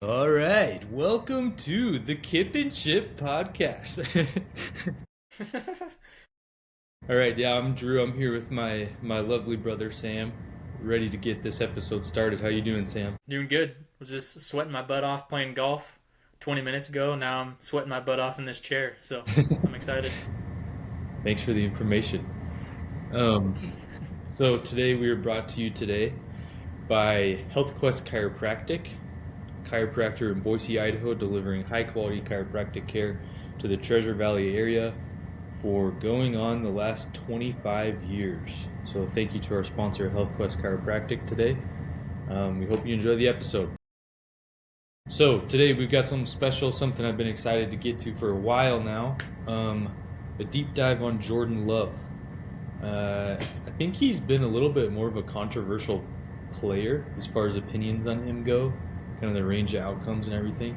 All right, welcome to the Kip and Chip podcast. All right, yeah, I'm Drew. I'm here with my lovely brother Sam, ready to get this episode started. How you doing, Sam? Doing good. Was just sweating my butt off playing golf 20 minutes ago. Now I'm sweating my butt off in this chair. So I'm excited. Thanks for the information. Um, so today we are brought to you today by Health Quest Chiropractic, chiropractor in Boise, Idaho, delivering high quality chiropractic care to the Treasure Valley area for going on the last 25 years. So thank you to our sponsor, Health Quest Chiropractic, today. We hope you enjoy the episode. So today we've got something special, something I've been excited to get to for a while now. A deep dive on Jordan Love. I think he's been a little bit more of a controversial player as far as opinions on him go, kind of the range of outcomes and everything,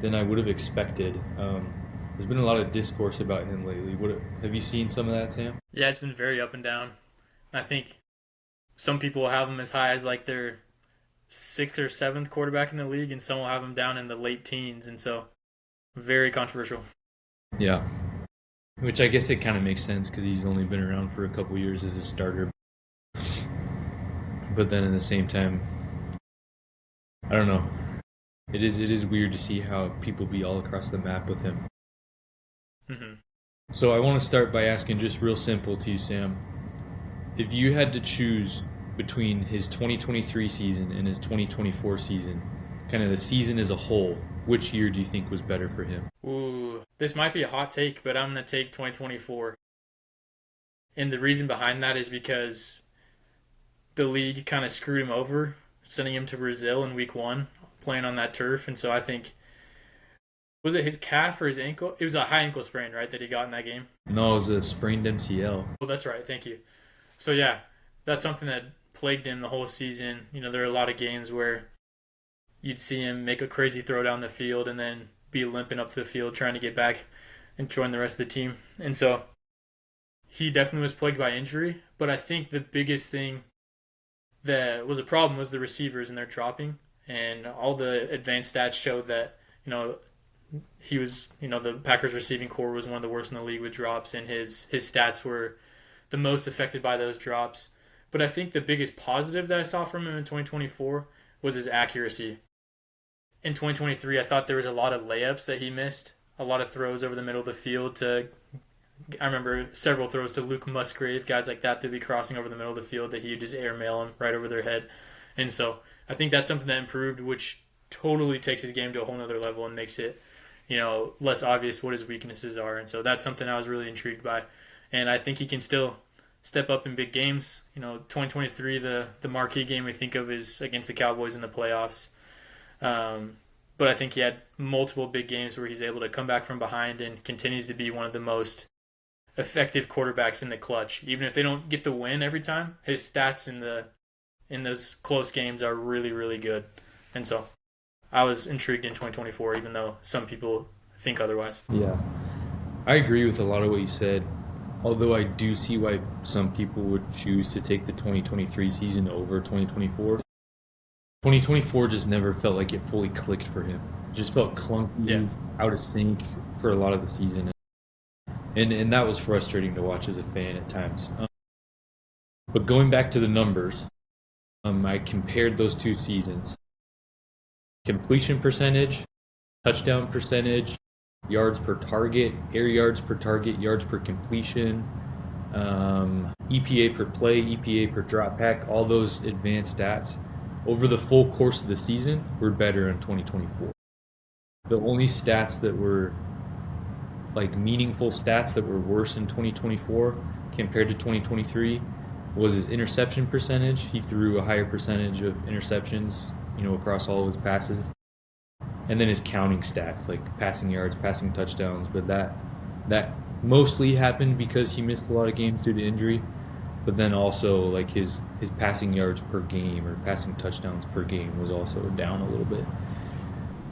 than I would have expected. There's been a lot of discourse about him lately. Have you seen some of that, Sam? Yeah, it's been very up and down. I think some people will have him as high as like their sixth or seventh quarterback in the league, and some will have him down in the late teens. And so, very controversial. Yeah. Which I guess it kind of makes sense because he's only been around for a couple years as a starter. But then at the same time, I don't know. It is weird to see how people be all across the map with him. hmm So I want to start by asking just real simple to you, Sam. If you had to choose between his 2023 season and his 2024 season, kind of the season as a whole, which year do you think was better for him? Ooh, this might be a hot take, but I'm going to take 2024. And the reason behind that is because the league kind of screwed him over, sending him to Brazil in week one, playing on that turf. And so I think, was it his calf or his ankle? It was a high ankle sprain, right, that he got in that game? No, it was a sprained MCL. Oh, that's right. Thank you. So, yeah, that's something that plagued him the whole season. You know, there are a lot of games where you'd see him make a crazy throw down the field and then be limping up the field trying to get back and join the rest of the team. And so he definitely was plagued by injury. But I think the biggest thing that was a problem was the receivers and their dropping. And all the advanced stats showed that, he was, the Packers receiving core was one of the worst in the league with drops, and his stats were the most affected by those drops. But I think the biggest positive that I saw from him in 2024 was his accuracy. In 2023, I thought there was a lot of layups that he missed, a lot of throws over the middle of the field I remember several throws to Luke Musgrave, guys like that would be crossing over the middle of the field that he would just airmail them right over their head. And so I think that's something that improved, which totally takes his game to a whole nother level and makes it, less obvious what his weaknesses are. And so that's something I was really intrigued by. And I think he can still step up in big games. 2023, the marquee game we think of is against the Cowboys in the playoffs. But I think he had multiple big games where he's able to come back from behind and continues to be one of the most effective quarterbacks in the clutch. Even if they don't get the win every time, his stats in those close games are really, really good. And so I was intrigued in 2024, even though some people think otherwise. Yeah. I agree with a lot of what you said, although I do see why some people would choose to take the 2023 season over 2024. 2024 just never felt like it fully clicked for him. It just felt clunky, Yeah. out of sync for a lot of the season. And that was frustrating to watch as a fan at times. But going back to the numbers, I compared those two seasons. Completion percentage, touchdown percentage, yards per target, air yards per target, yards per completion, EPA per play, EPA per drop back, all those advanced stats over the full course of the season were better in 2024. The only stats that were like meaningful stats that were worse in 2024 compared to 2023 was his interception percentage. He threw a higher percentage of interceptions, across all of his passes. And then his counting stats, like passing yards, passing touchdowns, but that mostly happened because he missed a lot of games due to injury. But then also like his passing yards per game or passing touchdowns per game was also down a little bit.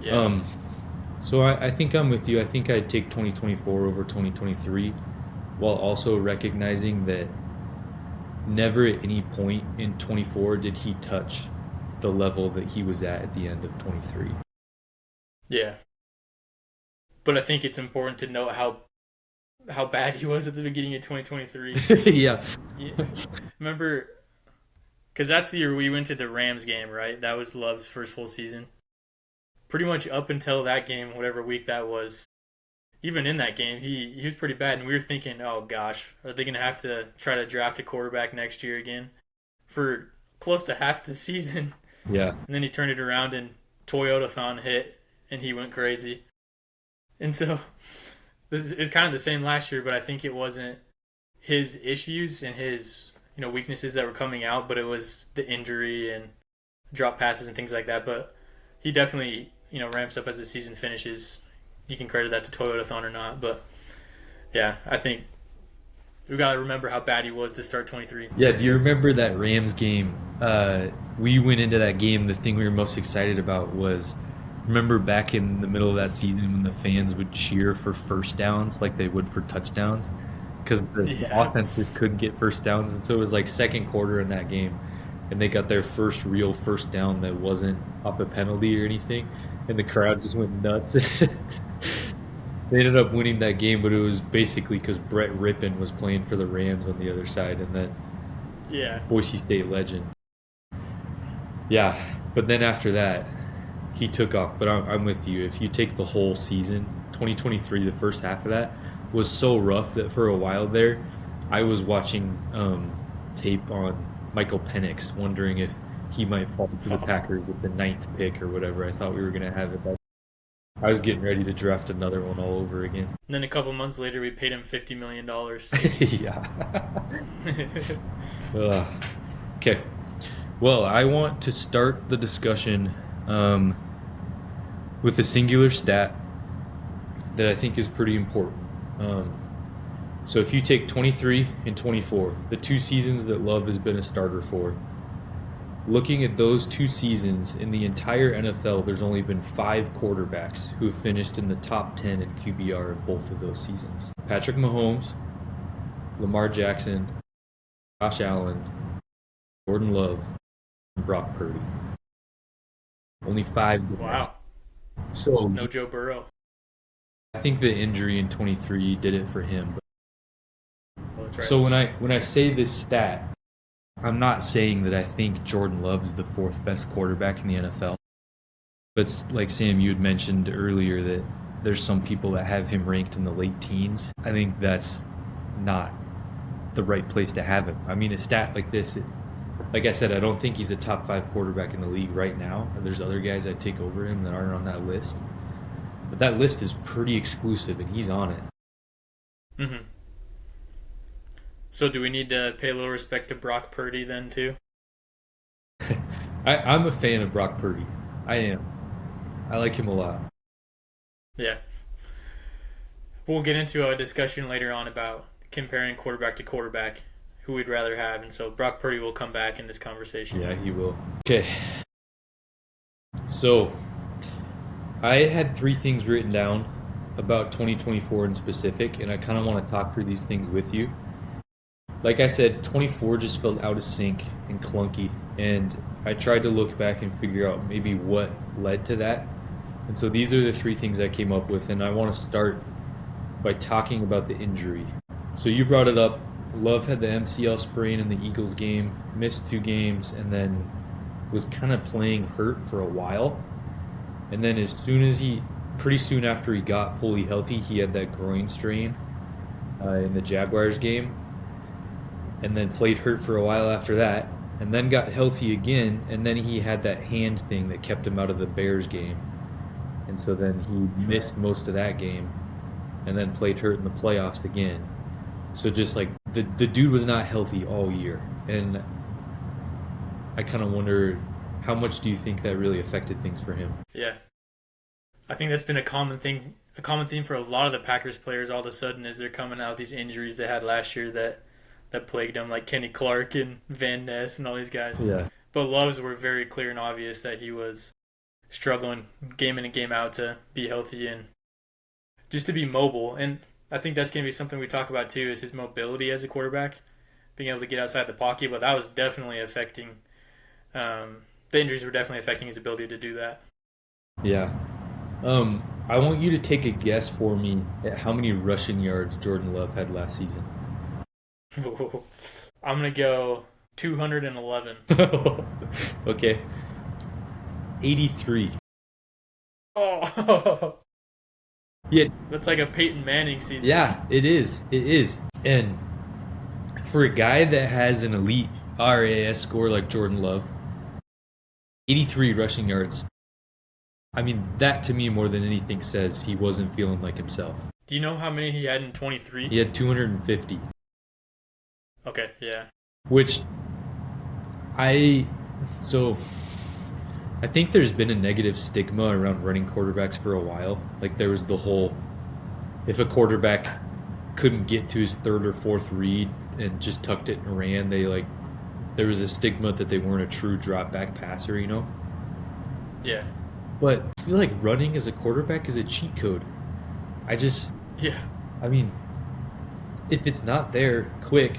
Yeah. So I think I'm with you. I think I'd take 2024 over 2023, while also recognizing that never at any point in 24 did he touch the level that he was at the end of 23. Yeah. But I think it's important to note how bad he was at the beginning of 2023. Yeah. Yeah. Remember, because that's the year we went to the Rams game, right? That was Love's first full season. Pretty much up until that game, whatever week that was, even in that game, he was pretty bad. And we were thinking, oh gosh, are they going to have to try to draft a quarterback next year again for close to half the season? Yeah. And then he turned it around and Toyotathon hit and he went crazy. And so this is kind of the same last year, but I think it wasn't his issues and his weaknesses that were coming out, but it was the injury and drop passes and things like that. But he definitely ramps up as the season finishes. You can credit that to Toyotathon or not, but yeah, I think we got to remember how bad he was to start 23. Yeah, do you remember that Rams game? We went into that game, the thing we were most excited about was, remember back in the middle of that season when the fans would cheer for first downs like they would for touchdowns? Because the Yeah, offense just couldn't get first downs. And so it was like second quarter in that game, and they got their first real first down that wasn't off a penalty or anything, and the crowd just went nuts. They ended up winning that game, but it was basically because Brett Rippon was playing for the Rams on the other side, and then yeah, Boise State legend. Yeah, but then after that, he took off. But I'm with you. If you take the whole season, 2023, the first half of that was so rough that for a while there, I was watching tape on Michael Penix, wondering if he might fall to the Packers at the ninth pick or whatever. I thought we were going to have it. I was getting ready to draft another one all over again. and then a couple months later, we paid him $50 million. Yeah. Okay. Well, I want to start the discussion with a singular stat that I think is pretty important. So if you take 23 and 24, the two seasons that Love has been a starter for, looking at those two seasons in the entire NFL, there's only been 5 quarterbacks who have finished in the top 10 in QBR in both of those seasons. Patrick Mahomes, Lamar Jackson, Josh Allen, Jordan Love, and Brock Purdy. Only 5 guys. Wow, So no Joe Burrow. I think the injury in 23 did it for him. Oh, that's right. So when I say this stat, I'm not saying that I think Jordan Love's the 4th best quarterback in the NFL. But like Sam, you had mentioned earlier that there's some people that have him ranked in the late teens. I think that's not the right place to have him. I mean, a stat like this, like I said, I don't think he's a top 5 quarterback in the league right now. There's other guys I'd take over him that aren't on that list. But that list is pretty exclusive, and he's on it. Mm-hmm. So do we need to pay a little respect to Brock Purdy then too? I'm a fan of Brock Purdy. I am. I like him a lot. Yeah. We'll get into a discussion later on about comparing quarterback to quarterback, who we'd rather have, and so Brock Purdy will come back in this conversation. Yeah, he will. Okay. So, I had 3 things written down about 2024 in specific, and I kind of want to talk through these things with you. Like I said, 24 just felt out of sync and clunky, and I tried to look back and figure out maybe what led to that. And so these are the 3 things I came up with, and I want to start by talking about the injury. So you brought it up. Love had the MCL sprain in the Eagles game, missed 2 games, and then was kind of playing hurt for a while. And then pretty soon after he got fully healthy, he had that groin strain in the Jaguars game, and then played hurt for a while after that, and then got healthy again, and then he had that hand thing that kept him out of the Bears game. And so then he missed most of that game, and then played hurt in the playoffs again. So just like the dude was not healthy all year, and I kind of wonder, how much do you think that really affected things for him? Yeah. I think that's been a common theme for a lot of the Packers players all of a sudden as they're coming out with these injuries they had last year that plagued them, like Kenny Clark and Van Ness and all these guys. Yeah. But Love's were very clear and obvious that he was struggling game in and game out to be healthy and just to be mobile. And I think that's going to be something we talk about too, is his mobility as a quarterback, being able to get outside the pocket. But that was definitely affecting, the injuries were definitely affecting his ability to do that. Yeah. I want you to take a guess for me at how many rushing yards Jordan Love had last season. I'm gonna go 211. Okay, 83. Oh, Yeah, that's like a Peyton Manning season. yeah, it is. It is. And for a guy that has an elite RAS score like Jordan Love, 83 rushing yards. I mean, that to me more than anything says he wasn't feeling like himself. Do you know how many he had in 23? He had 250, Okay, yeah. which I so I think there's been a negative stigma around running quarterbacks for a while. Like there was the whole if a quarterback couldn't get to his third or fourth read and just tucked it and ran, there was a stigma that they weren't a true drop back passer, you know? Yeah. But I feel like running as a quarterback is a cheat code. I just Yeah. I mean, if it's not there quick,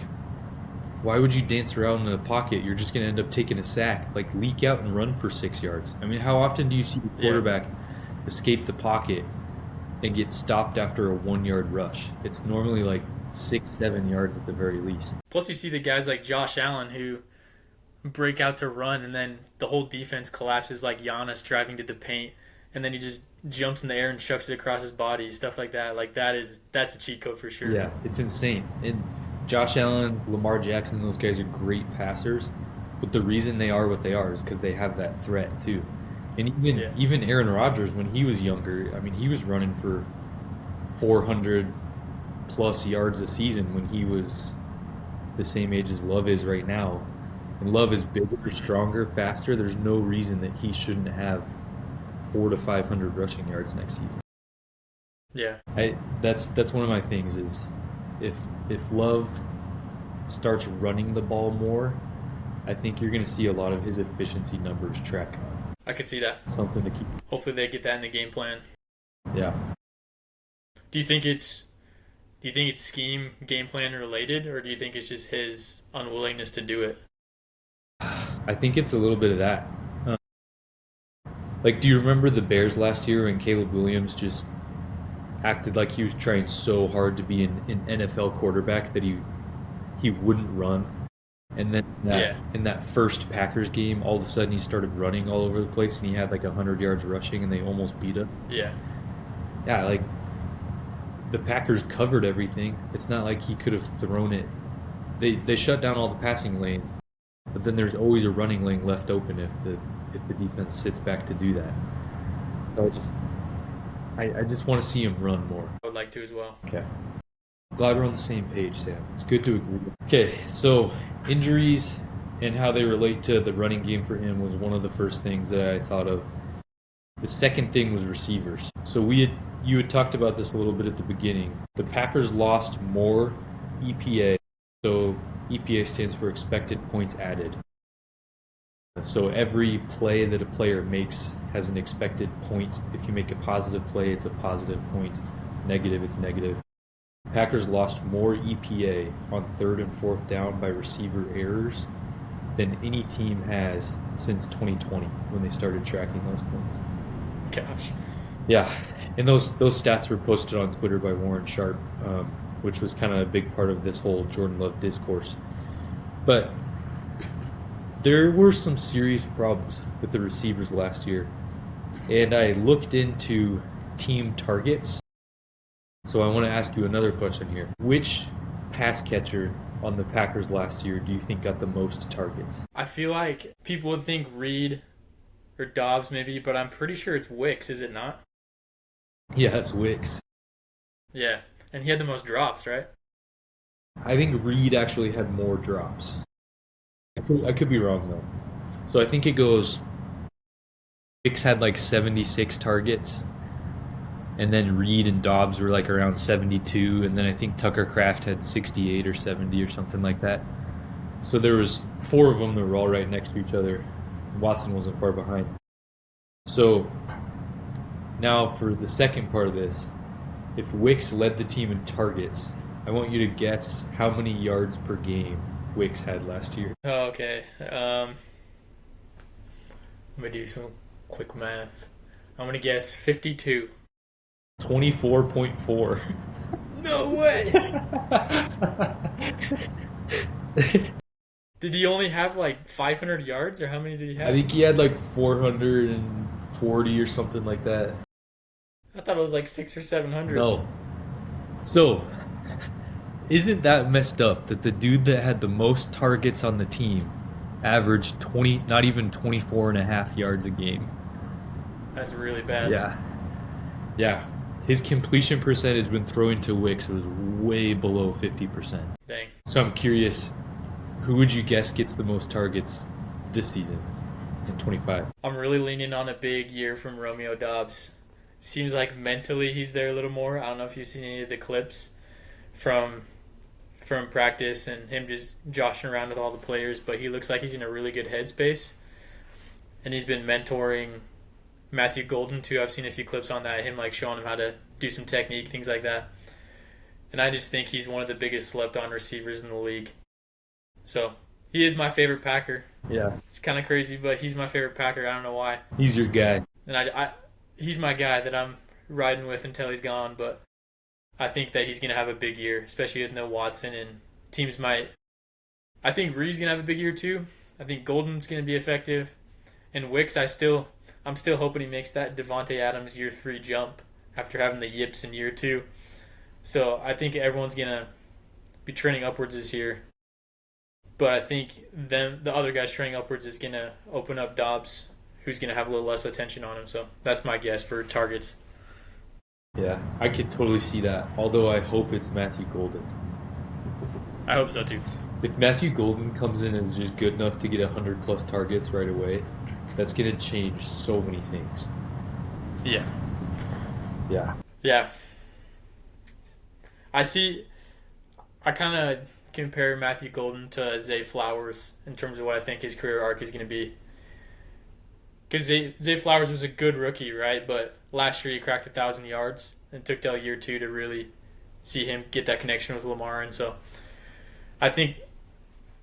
why would you dance around in the pocket? You're just going to end up taking a sack. Like, leak out and run for 6 yards. I mean, how often do you see the Yeah. quarterback escape the pocket and get stopped after a 1 yard rush? It's normally like 6, 7 yards at the very least. Plus, you see the guys like Josh Allen who break out to run, and then the whole defense collapses like Giannis driving to the paint, and then he just jumps in the air and chucks it across his body, stuff like that. Like that's a cheat code for sure. Yeah, it's insane. And Josh Allen, Lamar Jackson, those guys are great passers. But the reason they are what they are is because they have that threat too. And Yeah. even Aaron Rodgers, when he was younger, I mean, he was running for 400 plus yards a season when he was the same age as Love is right now. And Love is bigger, stronger, faster. There's no reason that he shouldn't have 400 to 500 rushing yards next season. Yeah. That's one of my things is if Love starts running the ball more, I think you're going to see a lot of his efficiency numbers track up. I could see that. Something to keep. Hopefully they get that in the game plan. Yeah. Do you think it's scheme game plan related, or do you think it's just his unwillingness to do it? I think it's a little bit of that. Uh, like, do you remember the Bears last year when Caleb Williams just acted like he was trying so hard to be an NFL quarterback that he wouldn't run? And then in that first Packers game, all of a sudden he started running all over the place and he had like 100 yards rushing and they almost beat him. Yeah. Yeah, like the Packers covered everything. It's not like he could have thrown it. They shut down all the passing lanes, but then there's always a running lane left open if the defense sits back to do that. So I just want to see him run more. I would like to as well. Okay. Glad we're on the same page, Sam. It's good to agree. Okay, so injuries and how they relate to the running game for him was one of the first things that I thought of. The second thing was receivers. So you had talked about this a little bit at the beginning. The Packers lost more EPA. So EPA stands for expected points added. So every play that a player makes has an expected point. If you make a positive play, it's a positive point. Negative, it's negative. Packers lost more EPA on third and fourth down by receiver errors than any team has since 2020 when they started tracking those things. Gosh. Yeah, and those stats were posted on Twitter by Warren Sharp, which was kind of a big part of this whole Jordan Love discourse. But there were some serious problems with the receivers last year, and I looked into team targets. So I want to ask you another question here. Which pass catcher on the Packers last year do you think got the most targets? I feel like people would think Reed or Dobbs maybe, but I'm pretty sure it's Wicks, is it not? Yeah, it's Wicks. Yeah, and he had the most drops, right? I think Reed actually had more drops. I could be wrong, though. So I think it goes... Wicks had like 76 targets, and then Reed and Dobbs were like around 72, and then I think Tucker Kraft had 68 or 70 or something like that. So there was 4 of them that were all right next to each other. Watson wasn't far behind. So now for the second part of this, if Wicks led the team in targets, I want you to guess how many yards per game Wicks had last year. Oh, okay. Let me do some quick math. I'm going to guess 52. 24.4. No way! Did he only have like 500 yards, or how many did he I have? think he had like 440 or something like that. I thought it was like 6 or 700. No. So, isn't that messed up that the dude that had the most targets on the team averaged 20, not even 24 and a half yards a game? That's really bad. Yeah. Yeah. His completion percentage when throwing to Wicks was way below 50%. Dang. So I'm curious, who would you guess gets the most targets this season in 25? I'm really leaning on a big year from Romeo Dobbs. Seems like mentally he's there a little more. I don't know if you've seen any of the clips from practice and him just joshing around with all the players, but he looks like he's in a really good headspace. And he's been mentoring Matthew Golden too. I've seen a few clips on that, him like showing him how to do some technique, things like that. And I just think he's one of the biggest slept on receivers in the league. So he is my favorite Packer. Yeah. It's kind of crazy, but he's my favorite Packer. I don't know why. He's your guy. And he's my guy that I'm riding with until he's gone, but I think that he's going to have a big year, especially with no Watson, and teams might. I think Reed's going to have a big year too. I think Golden's going to be effective. And Wicks, I'm still hoping he makes that Devontae Adams year 3 jump after having the yips in year 2. So I think everyone's going to be trending upwards this year. But I think the other guys trending upwards is going to open up Dobbs, who's going to have a little less attention on him. So that's my guess for targets. Yeah, I could totally see that. Although I hope it's Matthew Golden. I hope so too. If Matthew Golden comes in and is just good enough to get 100 plus targets right away, that's going to change so many things. Yeah. Yeah. Yeah. I kind of compare Matthew Golden to Zay Flowers in terms of what I think his career arc is going to be. Because Zay Flowers was a good rookie, right? But last year he cracked 1,000 yards and took till year 2 to really see him get that connection with Lamar. And so I think,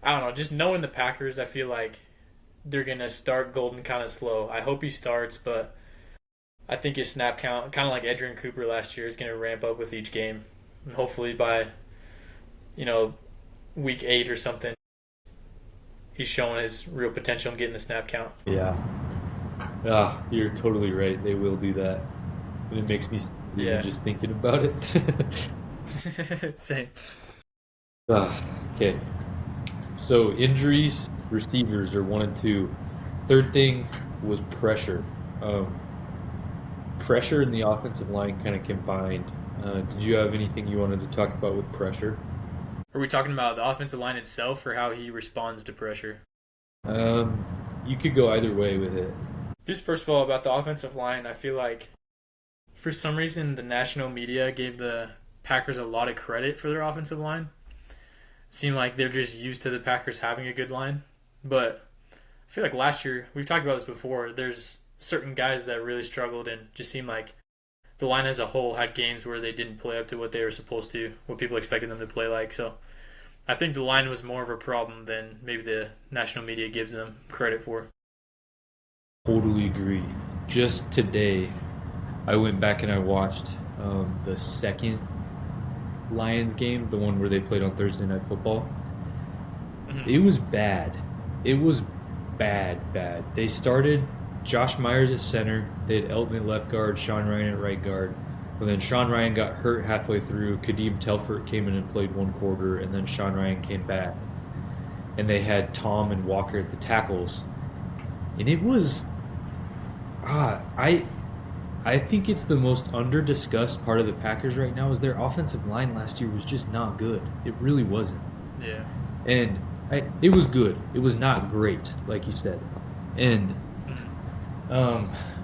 I don't know, just knowing the Packers, I feel like they're going to start Golden kind of slow. I hope he starts, but I think his snap count, kind of like Adrian Cooper last year, is going to ramp up with each game. And hopefully by, week 8 or something, he's showing his real potential in getting the snap count. Yeah. You're totally right. They will do that. And it makes me just thinking about it. Same. Okay. So injuries, receivers are 1 and 2. Third thing was pressure. Pressure and the offensive line kind of combined. Did you have anything you wanted to talk about with pressure? Are we talking about the offensive line itself or how he responds to pressure? You could go either way with it. Just first of all, about the offensive line, I feel like for some reason the national media gave the Packers a lot of credit for their offensive line. It seemed like they're just used to the Packers having a good line. But I feel like last year, we've talked about this before, there's certain guys that really struggled and just seemed like the line as a whole had games where they didn't play up to what they were supposed to, what people expected them to play like. So I think the line was more of a problem than maybe the national media gives them credit for. Totally agree. Just today, I went back and I watched the second Lions game, the one where they played on Thursday Night Football. Mm-hmm. It was bad. It was bad. They started Josh Myers at center. They had Elton at left guard, Sean Ryan at right guard. But then Sean Ryan got hurt halfway through. Kadeem Telfort came in and played 1 quarter, and then Sean Ryan came back. And they had Tom and Walker at the tackles. And it was... I think it's the most under-discussed part of the Packers right now is their offensive line last year was just not good. It really wasn't. Yeah. And it was good. It was not great, like you said. And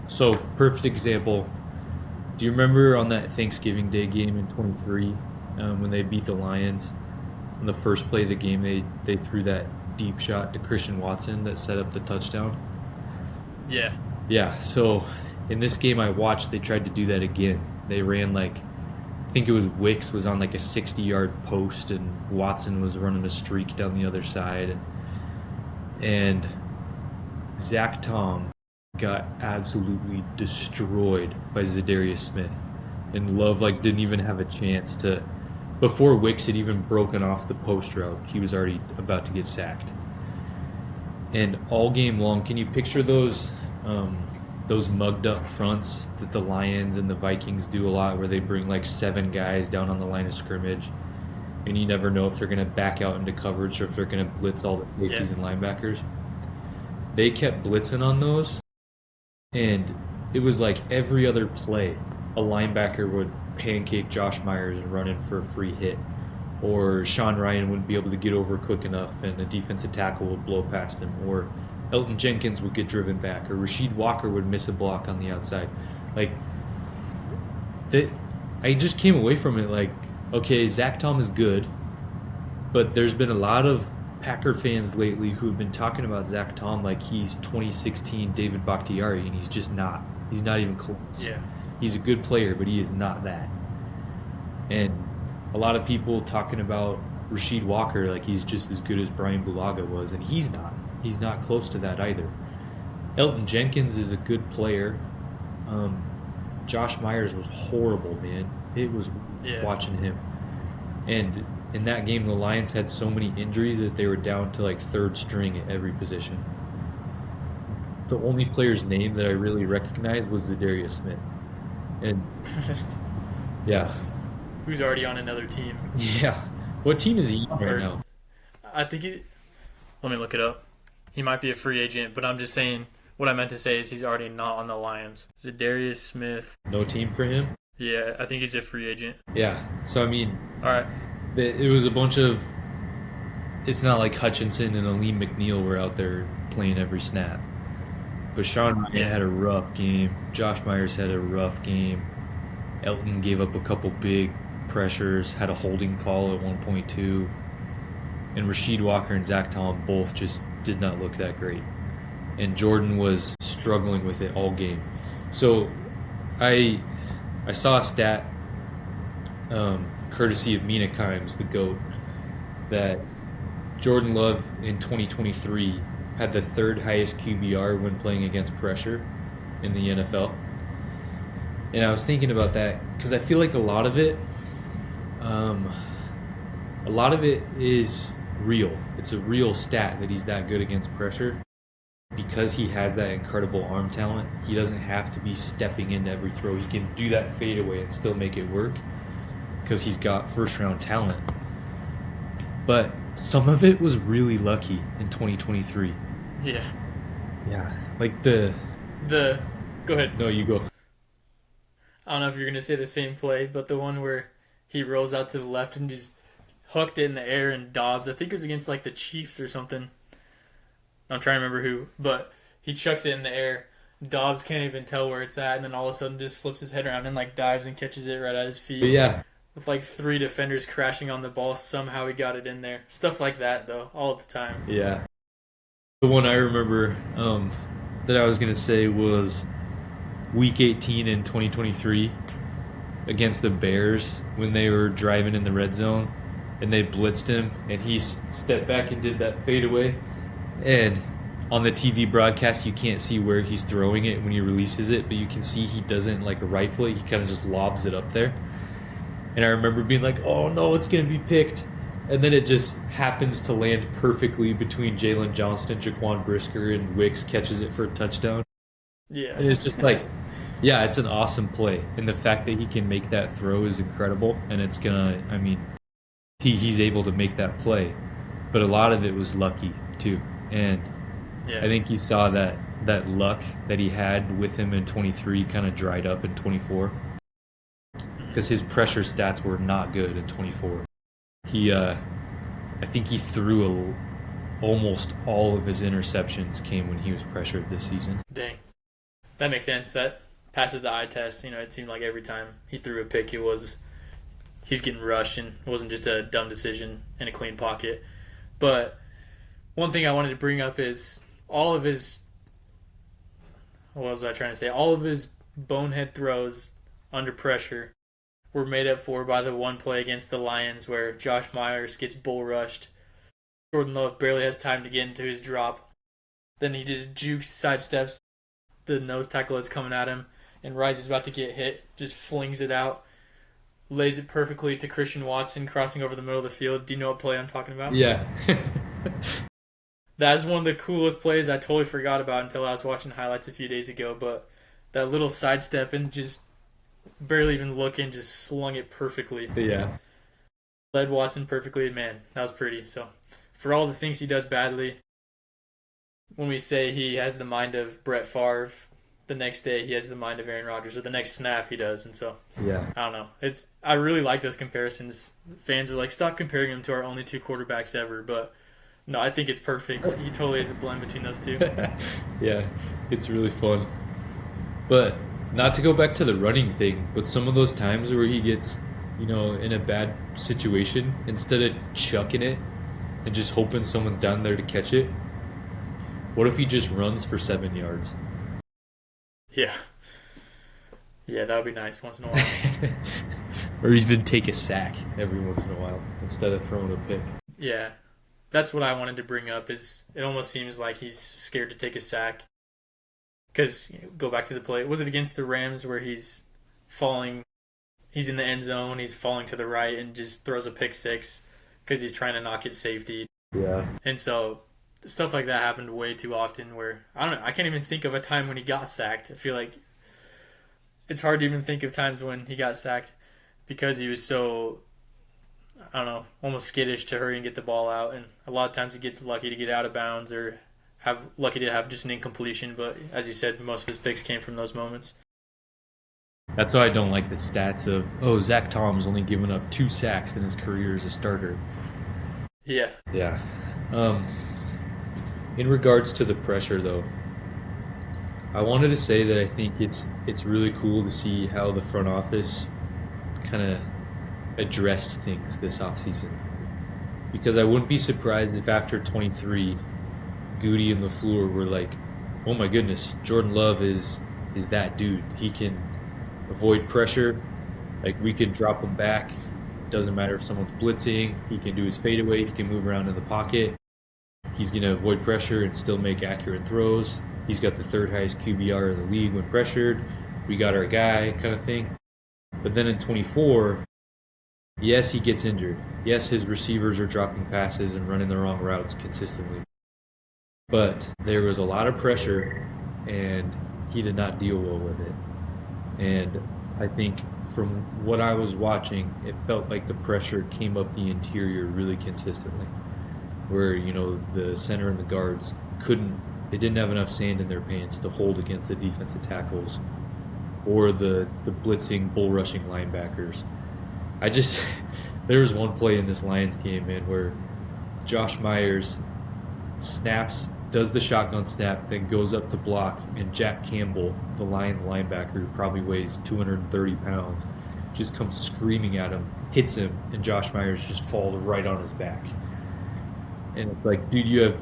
so, perfect example. Do you remember on that Thanksgiving Day game in 23 when they beat the Lions? On the first play of the game, they threw that deep shot to Christian Watson that set up the touchdown? Yeah. Yeah, so in this game I watched, they tried to do that again. They ran I think it was Wicks was on a 60-yard post, and Watson was running a streak down the other side. And Zach Tom got absolutely destroyed by Zadarius Smith. And Love didn't even have a chance to before Wicks had even broken off the post route, he was already about to get sacked. And all game long, can you picture those mugged up fronts that the Lions and the Vikings do a lot, where they bring 7 guys down on the line of scrimmage, and you never know if they're going to back out into coverage or if they're going to blitz all the safeties and linebackers. They kept blitzing on those, and it was like every other play, a linebacker would pancake Josh Myers and run in for a free hit, or Sean Ryan wouldn't be able to get over quick enough and a defensive tackle would blow past him, or Elton Jenkins would get driven back, or Rasheed Walker would miss a block on the outside. I just came away from it okay, Zach Tom is good, but there's been a lot of Packer fans lately who've been talking about Zach Tom like he's 2016 David Bakhtiari, and he's just not. He's not even close. Yeah. He's a good player, but he is not that. And a lot of people talking about Rasheed Walker like he's just as good as Brian Bulaga was, and he's not. He's not close to that either. Elton Jenkins is a good player. Josh Myers was horrible, man. It was watching him. And in that game, the Lions had so many injuries that they were down to third string at every position. The only player's name that I really recognized was Zadarius Smith. And yeah. Who's already on another team. Yeah. What team is he on right now? I think let me look it up. He might be a free agent, but I'm just saying, what I meant to say is he's already not on the Lions. Zadarius Smith. No team for him? Yeah, I think he's a free agent. Yeah. So, I mean, all right. It was a bunch of. It's not like Hutchinson and Aleem McNeil were out there playing every snap. But Sean Ryan had a rough game. Josh Myers had a rough game. Elton gave up a couple big pressures, had a holding call at 1.2. And Rasheed Walker and Zach Tom both just did not look that great. And Jordan was struggling with it all game. So I saw a stat, courtesy of Mina Kimes, the GOAT, that Jordan Love in 2023 had the third highest QBR when playing against pressure in the NFL. And I was thinking about that because I feel like a lot of it is real. It's a real stat that he's that good against pressure. Because he has that incredible arm talent, he doesn't have to be stepping into every throw. He can do that fadeaway and still make it work because he's got first-round talent. But some of it was really lucky in 2023. Yeah. Yeah. Go ahead. No, you go. I don't know if you're going to say the same play, but the one where he rolls out to the left and just hooked it in the air, and Dobbs, I think it was against the Chiefs or something. I'm trying to remember who, but he chucks it in the air. Dobbs can't even tell where it's at, and then all of a sudden just flips his head around and dives and catches it right at his feet. But yeah. With 3 defenders crashing on the ball, somehow he got it in there. Stuff like that, though, all the time. Yeah. The one I remember that I was going to say was Week 18 in 2023 against the Bears when they were driving in the red zone, and they blitzed him, and he stepped back and did that fadeaway. And on the TV broadcast, you can't see where he's throwing it when he releases it, but you can see he doesn't rifle it. He kind of just lobs it up there. And I remember being like, oh no, it's going to be picked. And then it just happens to land perfectly between Jalen Johnston, Jaquan Brisker, and Wicks catches it for a touchdown. Yeah. And it's just yeah, it's an awesome play. And the fact that he can make that throw is incredible. And it's going to, he's able to make that play. But a lot of it was lucky, too. And I think you saw that luck that he had with him in 23 kind of dried up in 24 because his pressure stats were not good in 24. I think he threw almost all of his interceptions came when he was pressured this season. Dang. That makes sense. That passes the eye test. It seemed like every time he threw a pick, he's getting rushed, and it wasn't just a dumb decision in a clean pocket. But one thing I wanted to bring up is all of his bonehead throws under pressure were made up for by the one play against the Lions where Josh Myers gets bull rushed. Jordan Love barely has time to get into his drop. Then he just jukes, sidesteps, the nose tackle is coming at him, and Rice is about to get hit, just flings it out, lays it perfectly to Christian Watson crossing over the middle of the field. Do you know what play I'm talking about? Yeah. That is one of the coolest plays I totally forgot about until I was watching highlights a few days ago. But that little sidestep and just barely even looking, just slung it perfectly. Yeah. Led Watson perfectly, man, that was pretty. So for all the things he does badly, when we say he has the mind of Brett Favre, the next day he has the mind of Aaron Rodgers, or the next snap he does. And so Yeah. I don't know. I really like those comparisons. Fans are like, stop comparing him to our only two quarterbacks ever, but no, I think it's perfect. He totally is a blend between those two. Yeah, it's really fun. But not to go back to the running thing, but some of those times where he gets, in a bad situation, instead of chucking it and just hoping someone's down there to catch it, what if he just runs for 7 yards? Yeah. Yeah, that would be nice once in a while. Or even take a sack every once in a while instead of throwing a pick. Yeah. That's what I wanted to bring up is it almost seems like he's scared to take a sack. Because, go back to the play. Was it against the Rams where he's falling? He's in the end zone. He's falling to the right and just throws a pick six because he's trying to knock it safety. Yeah. And so stuff like that happened way too often where, I don't know, I can't even think of a time when he got sacked. I feel like it's hard to even think of times when he got sacked because he was so, I don't know, almost skittish to hurry and get the ball out. And a lot of times he gets lucky to get out of bounds or lucky to have just an incompletion. But as you said, most of his picks came from those moments. That's why I don't like the stats of, Zach Tom's only given up 2 sacks in his career as a starter. Yeah. Yeah. In regards to the pressure, though, I wanted to say that I think it's really cool to see how the front office kind of addressed things this offseason. Because I wouldn't be surprised if after 23, Goody and LaFleur were like, oh my goodness, Jordan Love is that dude. He can avoid pressure. Like, we could drop him back. Doesn't matter if someone's blitzing. He can do his fadeaway. He can move around in the pocket. He's going to avoid pressure and still make accurate throws. He's got the 3rd highest QBR in the league when pressured. We got our guy kind of thing. But then in 24, yes, he gets injured. Yes, his receivers are dropping passes and running the wrong routes consistently. But there was a lot of pressure, and he did not deal well with it. And I think from what I was watching, it felt like the pressure came up the interior really consistently. Where, the center and the guards they didn't have enough sand in their pants to hold against the defensive tackles or the blitzing, bull rushing linebackers. There was one play in this Lions game, man, where Josh Myers does the shotgun snap, then goes up to block, and Jack Campbell, the Lions linebacker, who probably weighs 230 pounds, just comes screaming at him, hits him, and Josh Myers just falls right on his back. And it's like, dude, you have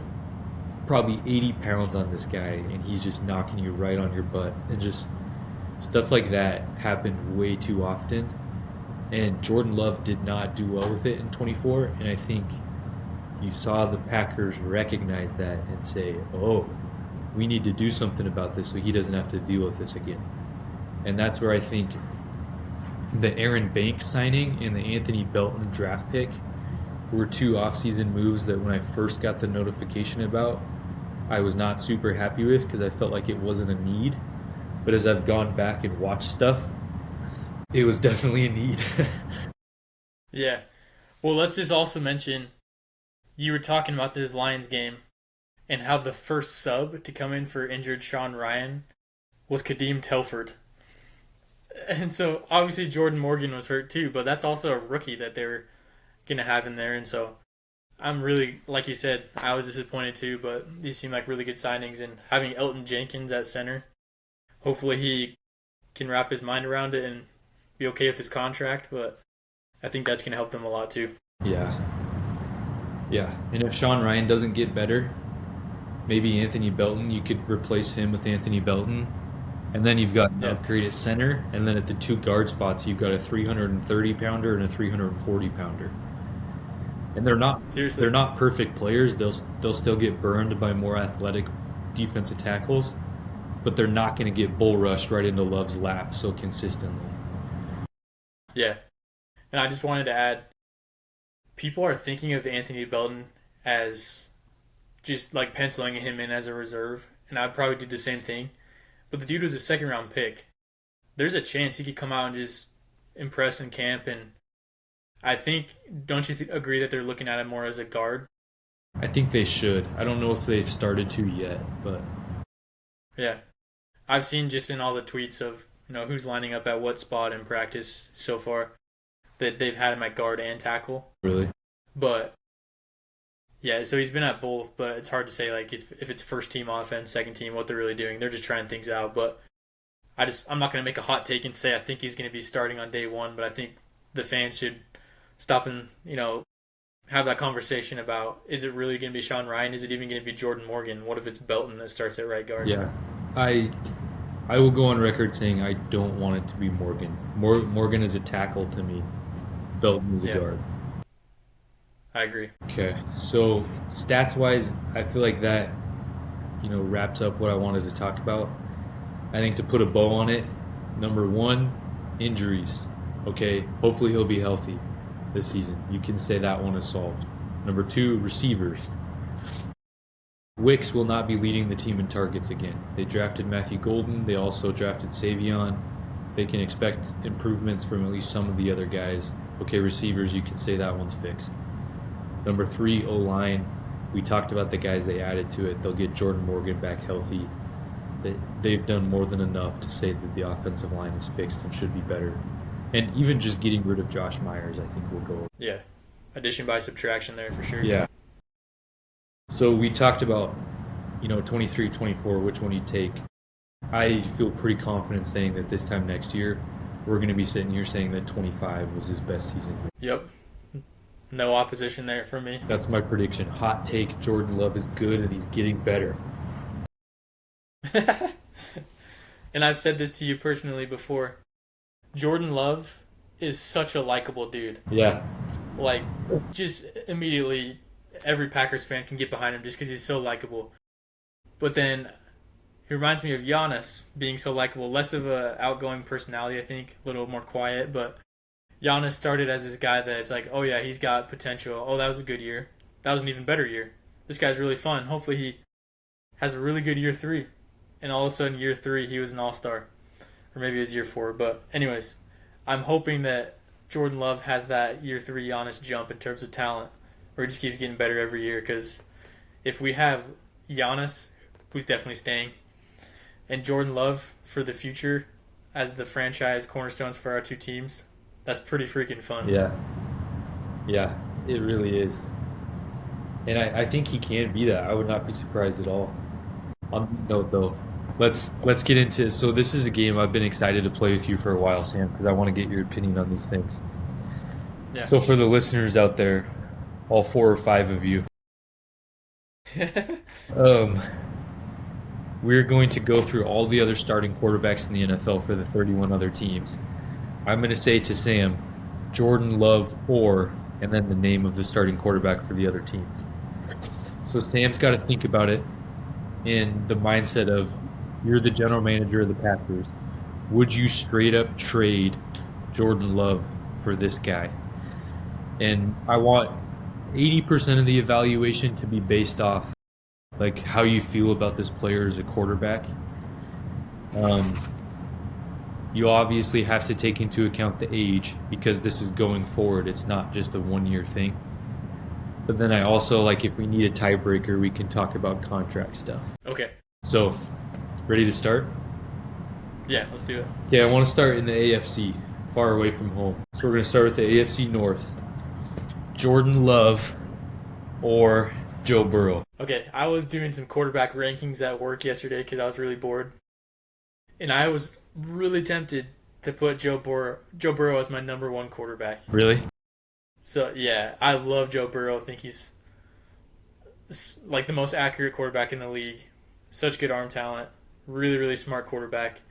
probably 80 pounds on this guy, and he's just knocking you right on your butt. And just stuff like that happened way too often. And Jordan Love did not do well with it in 24, and I think you saw the Packers recognize that and say, oh, we need to do something about this so he doesn't have to deal with this again. And that's where I think the Aaron Banks signing and the Anthony Belton draft pick were 2 offseason moves that when I first got the notification about, I was not super happy with because I felt like it wasn't a need. But as I've gone back and watched stuff, it was definitely a need. Yeah. Well, let's just also mention, you were talking about this Lions game and how the first sub to come in for injured Sean Ryan was Kadeem Telford. And so obviously Jordan Morgan was hurt too, but that's also a rookie that they were going to have in there. And so I'm really, like you said, I was disappointed too, but these seem like really good signings. And having Elton Jenkins at center, hopefully he can wrap his mind around it and be okay with his contract, but I think that's going to help them a lot too. Yeah. And if Sean Ryan doesn't get better, maybe Anthony Belton, you could replace him with Anthony Belton. And then you've got an upgrade at center, and then at the 2 guard spots, you've got a 330-pounder and a 340-pounder. And they're not perfect players. They'll still get burned by more athletic defensive tackles. but they're not going to get bull rushed right into Love's lap so consistently. Yeah. And I just wanted to add, people are thinking of Anthony Belton as just like penciling him in as a reserve, and I'd probably do the same thing. But the dude was a second round pick. There's a chance he could come out and just impress in camp, and I think, don't you agree that they're looking at him more as a guard? I think they should. I don't know if they've started to yet, but Yeah. I've seen just in all the tweets of who's lining up at what spot in practice so far that they've had him at guard and tackle. really, But yeah, so he's been at both, but it's hard to say like if it's first team offense, second team, what they're really doing. They're just trying things out. But I'm not going to make a hot take and say I think he's going to be starting on day one, but I think the fans should stop and have that conversation about, is it really going to be Sean Ryan? Is it even going to be Jordan Morgan? What if it's Belton that starts at right guard? yeah. I will go on record saying I don't want it to be Morgan. Morgan is a tackle to me. Belton is a guard. I agree. Okay, so stats-wise, I feel like that, wraps up what I wanted to talk about. I think to put a bow on it, number one, injuries. Okay, hopefully he'll be healthy this season. You can say that one is solved. Number two, receivers. Wicks will not be leading the team in targets again. They drafted Matthew Golden. They also drafted Savion. They can expect improvements from at least some of the other guys. Okay, receivers, you can say that one's fixed. Number three, O-line. We talked about the guys they added to it. They'll get Jordan Morgan back healthy. They've done more than enough to say that the offensive line is fixed and should be better. And even just getting rid of Josh Myers, I think will go. Yeah. Addition by subtraction there for sure. Yeah. So we talked about, 23, 24, which one you take. I feel pretty confident saying that this time next year, we're going to be sitting here saying that 25 was his best season. Yep. No opposition there for me. That's my prediction. Hot take, Jordan Love is good and he's getting better. And I've said this to you personally before. Jordan Love is such a likable dude. Yeah. Like, just immediately every Packers fan can get behind him just because he's so likable. But then he reminds me of Giannis being so likable. Less of a outgoing personality, I think. A little more quiet. But Giannis started as this guy that's like, oh yeah, he's got potential. Oh, that was a good year. That was an even better year. This guy's really fun. Hopefully he has a really good year 3. And all of a sudden, year 3, he was an all-star. Or maybe it was year 4. But anyways, I'm hoping that Jordan Love has that year 3 Giannis jump in terms of talent, where he just keeps getting better every year. Because if we have Giannis, who's definitely staying, and Jordan Love for the future as the franchise cornerstones for our two teams, that's pretty freaking fun. Yeah. Yeah, it really is. And I think he can be that. I would not be surprised at all. On that note, though, let's get into it. So this is a game I've been excited to play with you for a while, Sam, because I want to get your opinion on these things. Yeah. So for the listeners out there, all 4 or 5 of you, we're going to go through all the other starting quarterbacks in the NFL for the 31 other teams. I'm going to say to Sam, Jordan Love or, and then the name of the starting quarterback for the other teams. So Sam's got to think about it in the mindset of, you're the general manager of the Packers. Would you straight up trade Jordan Love for this guy? And I want 80% of the evaluation to be based off like how you feel about this player as a quarterback. You obviously have to take into account the age because this is going forward. It's not just a 1-year thing. But then I also, like, if we need a tiebreaker, we can talk about contract stuff. Okay. So, ready to start? Yeah, let's do it. Okay, I want to start in the AFC, far away from home. So we're going to start with the AFC North. Jordan Love or Joe Burrow. Okay, I was doing some quarterback rankings at work yesterday because I was really bored. And I was really tempted to put Joe Burrow as my number 1 quarterback. Really? So, yeah, I love Joe Burrow. I think he's like the most accurate quarterback in the league. Such good arm talent. Really, really smart quarterback.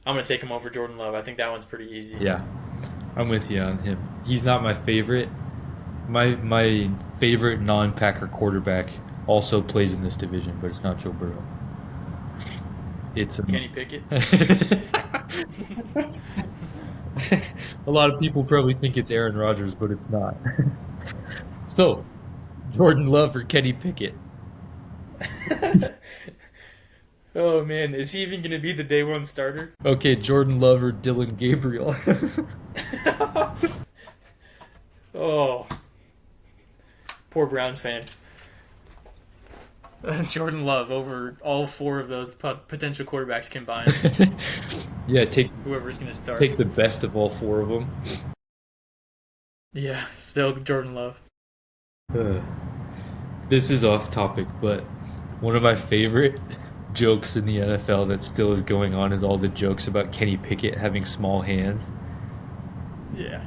I'm going to take him over Jordan Love. I think that one's pretty easy. Yeah, I'm with you on him. He's not my favorite. My favorite non-Packer quarterback also plays in this division, but it's not Joe Burrow. It's Kenny Pickett. a lot of people probably think it's Aaron Rodgers, but it's not. So, Jordan Love or Kenny Pickett? Oh man, is he even going to be the day one starter? Okay, Jordan Love or Dylan Gabriel? Oh, poor Browns fans. Jordan Love over all four of those potential quarterbacks combined. Yeah, take Whoever's going to start. take the best of all four of them. Yeah, still Jordan Love. This is off topic, but one of my favorite jokes in the NFL that still is going on is all the jokes about Kenny Pickett having small hands. Yeah.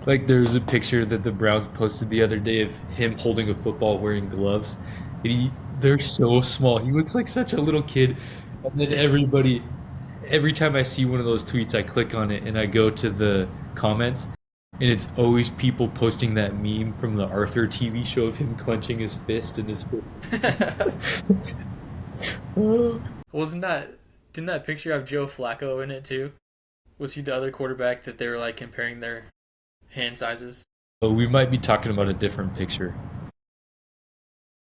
Like there's a picture that the Browns posted the other day of him holding a football wearing gloves. And they're so small. He looks like such a little kid. And then every time I see one of those tweets, I click on it and I go to the comments. And it's always people posting that meme from the Arthur TV show of him clenching his fist and his fist. Didn't that picture have Joe Flacco in it too? Was he the other quarterback that they were like comparing their hand sizes? Oh, we might be talking about a different picture.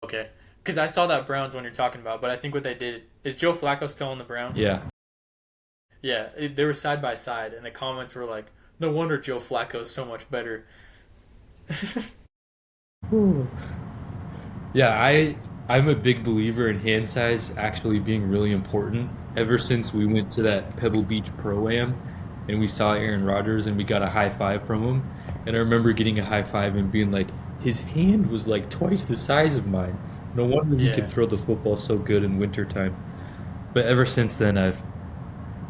Okay. Because I saw that Browns one you're talking about, but I think what they did is Joe Flacco still on the Browns? Yeah. Yeah, they were side by side, and the comments were like, no wonder Joe Flacco is so much better. Yeah, I'm a big believer in hand size actually being really important. Ever since we went to that Pebble Beach Pro-Am and we saw Aaron Rodgers and we got a high five from him, and I remember getting a high five and being like, his hand was like twice the size of mine. No wonder he Yeah. could throw the football so good in wintertime. But ever since then,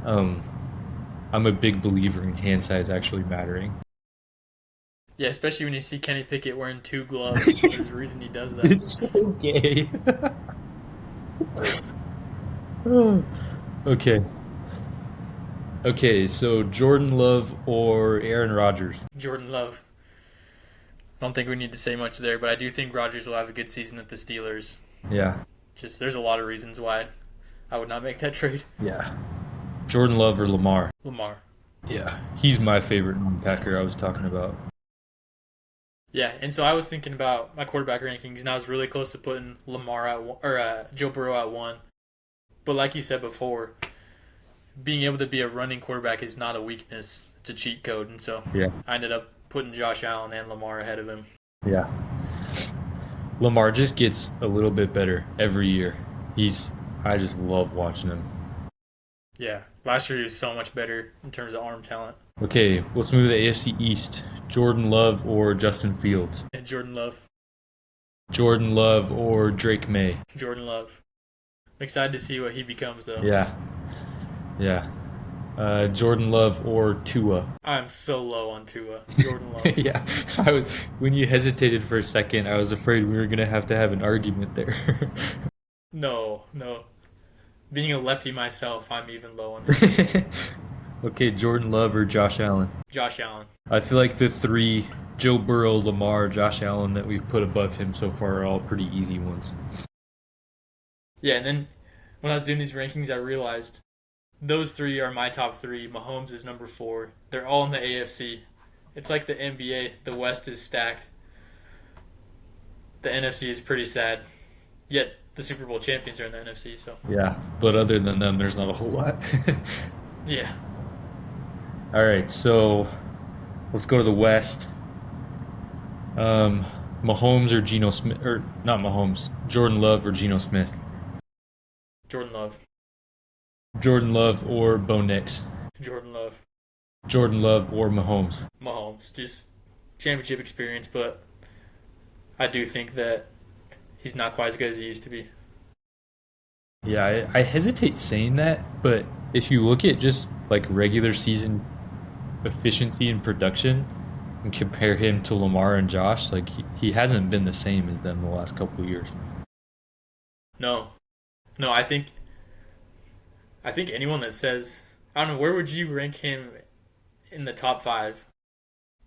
I'm a big believer in hand size actually mattering. Yeah, especially when you see Kenny Pickett wearing two gloves. There's a reason he does that. It's so gay. Okay. Okay, so Jordan Love or Aaron Rodgers? Jordan Love. I don't think we need to say much there, but I do think Rodgers will have a good season at the Steelers. Yeah. Just there's a lot of reasons why I would not make that trade. Yeah. Jordan Love or Lamar? Lamar. Yeah. He's my favorite non-Packer I was talking about. Yeah, and so I was thinking about my quarterback rankings, and I was really close to putting Lamar at one, or Joe Burrow at one. But like you said before, being able to be a running quarterback is not a weakness; it's a cheat code. And so Yeah. I ended up putting Josh Allen and Lamar ahead of him. Yeah. Lamar just gets a little bit better every year. I just love watching him. Yeah, last year he was so much better in terms of arm talent. Okay, let's move to the AFC East. Jordan Love or Justin Fields? And Jordan Love. Jordan Love or Drake May? Jordan Love. I'm excited to see what he becomes, though. Yeah. Yeah. Jordan Love or Tua? I'm so low on Tua. Jordan Love. Yeah. When you hesitated for a second, I was afraid we were going to have an argument there. No. Being a lefty myself, I'm even low on him. Okay, Jordan Love or Josh Allen? Josh Allen. I feel like the three, Joe Burrow, Lamar, Josh Allen, that we've put above him so far are all pretty easy ones. Yeah, and then when I was doing these rankings, I realized those three are my top three. Mahomes is number 4. They're all in the AFC. It's like the NBA. The West is stacked. The NFC is pretty sad. Yet the Super Bowl champions are in the NFC, so Yeah, but other than them, there's not a whole lot. yeah. All right, so let's go to the West. Mahomes or Geno Smith, or not Mahomes, Jordan Love or Geno Smith? Jordan Love. Jordan Love or Bo Nix? Jordan Love. Jordan Love or Mahomes? Mahomes. Just championship experience, but I do think that he's not quite as good as he used to be. Yeah, I hesitate saying that, but if you look at just like regular season efficiency and production and compare him to Lamar and Josh, like he hasn't been the same as them the last couple of years. No, I think anyone that says, I don't know, where would you rank him in the top 5?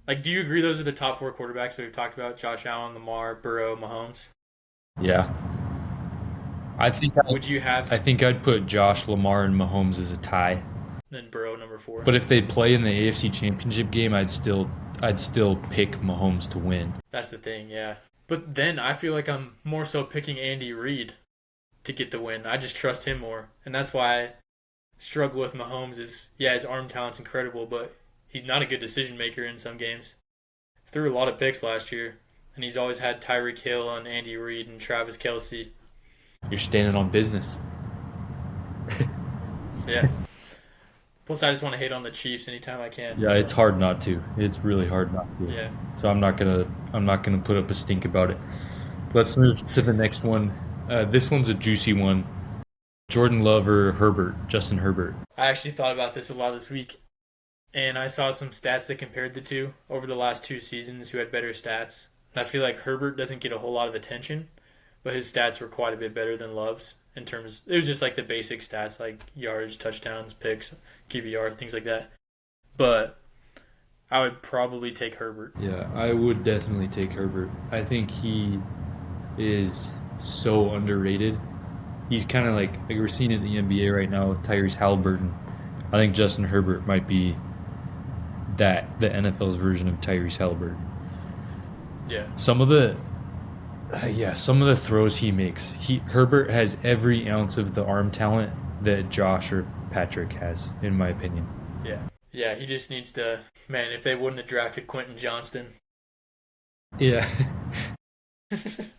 Like, do you agree those are the top 4 quarterbacks that we've talked about? Josh Allen, Lamar, Burrow, Mahomes? Yeah. I think Would you have I think I'd put Josh, Lamar, and Mahomes as a tie. then Burrow number 4? But if they play in the AFC Championship game, I'd still pick Mahomes to win. That's the thing, yeah. But then I feel like I'm more so picking Andy Reid to get the win. I just trust him more. And that's why I struggle with Mahomes is, yeah, his arm talent's incredible, but he's not a good decision maker in some games. Threw a lot of picks last year, and he's always had Tyreek Hill and Andy Reid and Travis Kelce. You're standing on business. Yeah. Plus, I just want to hate on the Chiefs anytime I can. Yeah, so, it's hard not to. It's really hard not to. Yeah. So I'm not gonna put up a stink about it. Let's move to the next one. This one's a juicy one. Jordan Love or Justin Herbert. I actually thought about this a lot this week, and I saw some stats that compared the two over the last 2 seasons who had better stats. And I feel like Herbert doesn't get a whole lot of attention, but his stats were quite a bit better than Love's in terms. It was just like the basic stats like yards, touchdowns, picks, QBR, things like that. But I would probably take Herbert. Yeah, I would definitely take Herbert. I think he is so underrated. He's kind of like we're seeing it in the NBA right now with Tyrese Halliburton. I think Justin Herbert might be the NFL's version of Tyrese Halliburton. Yeah. Some of the throws he makes. Herbert has every ounce of the arm talent that Josh or Patrick has, in my opinion. Yeah. Yeah, he just needs to. Man, if they wouldn't have drafted Quentin Johnston, Yeah. if